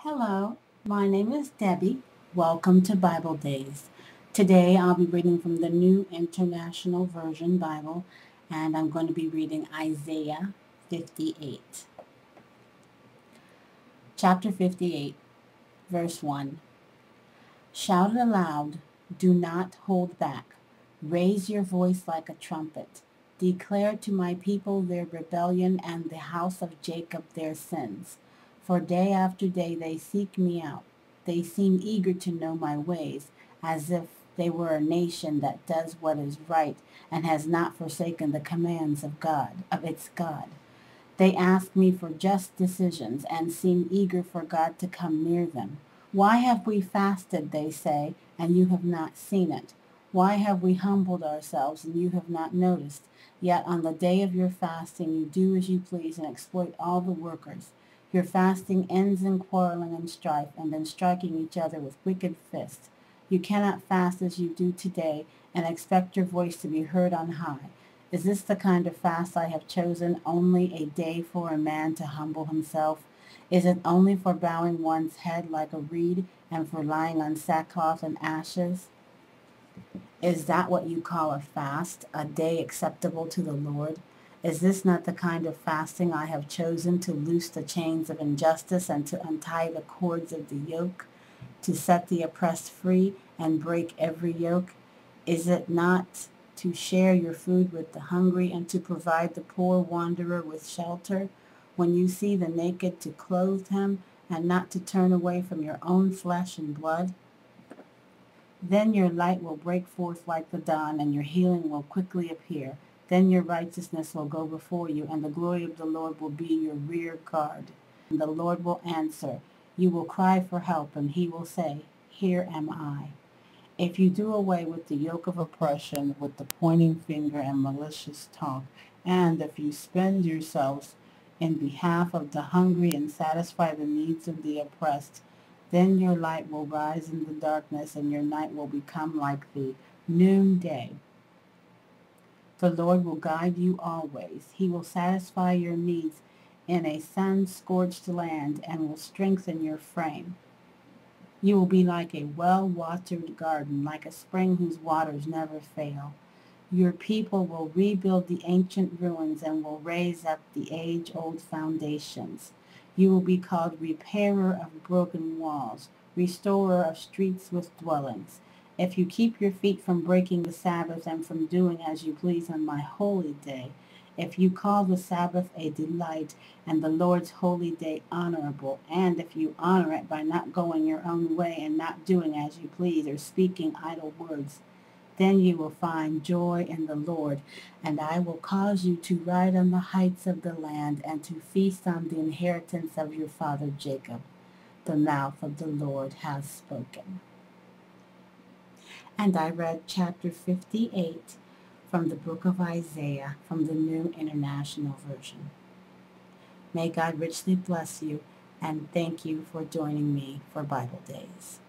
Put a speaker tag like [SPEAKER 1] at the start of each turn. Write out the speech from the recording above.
[SPEAKER 1] Hello, my name is Debbie. Welcome to Bible Days. Today I'll be reading from the New International Version Bible, and I'm going to be reading Isaiah 58. Chapter 58, verse 1. Shout it aloud, do not hold back. Raise your voice like a trumpet. Declare to my people their rebellion and the house of Jacob their sins. For day after day they seek me out. They seem eager to know my ways, as if they were a nation that does what is right and has not forsaken the commands of its God. They ask me for just decisions and seem eager for God to come near them. Why have we fasted, they say, and you have not seen it? Why have we humbled ourselves and you have not noticed? Yet on the day of your fasting you do as you please and exploit all the workers. Your fasting ends in quarreling and strife and then striking each other with wicked fists. You cannot fast as you do today and expect your voice to be heard on high. Is this the kind of fast I have chosen, only a day for a man to humble himself? Is it only for bowing one's head like a reed and for lying on sackcloth and ashes? Is that what you call a fast, a day acceptable to the Lord? Is this not the kind of fasting I have chosen, to loose the chains of injustice and to untie the cords of the yoke, to set the oppressed free and break every yoke? Is it not to share your food with the hungry and to provide the poor wanderer with shelter? When you see the naked, to clothe him and not to turn away from your own flesh and blood? Then your light will break forth like the dawn, and your healing will quickly appear. Then your righteousness will go before you, and the glory of the Lord will be your rear guard. And the Lord will answer. You will cry for help, and he will say, Here am I. If you do away with the yoke of oppression, with the pointing finger and malicious talk, and if you spend yourselves in behalf of the hungry and satisfy the needs of the oppressed, then your light will rise in the darkness, and your night will become like the noonday. The Lord will guide you always. He will satisfy your needs in a sun-scorched land and will strengthen your frame. You will be like a well-watered garden, like a spring whose waters never fail. Your people will rebuild the ancient ruins and will raise up the age-old foundations. You will be called repairer of broken walls, restorer of streets with dwellings. If you keep your feet from breaking the Sabbath and from doing as you please on my holy day, if you call the Sabbath a delight and the Lord's holy day honorable, and if you honor it by not going your own way and not doing as you please or speaking idle words, then you will find joy in the Lord, and I will cause you to ride on the heights of the land and to feast on the inheritance of your father Jacob. The mouth of the Lord has spoken. And I read chapter 58 from the book of Isaiah from the New International Version. May God richly bless you, and thank you for joining me for Bible Days.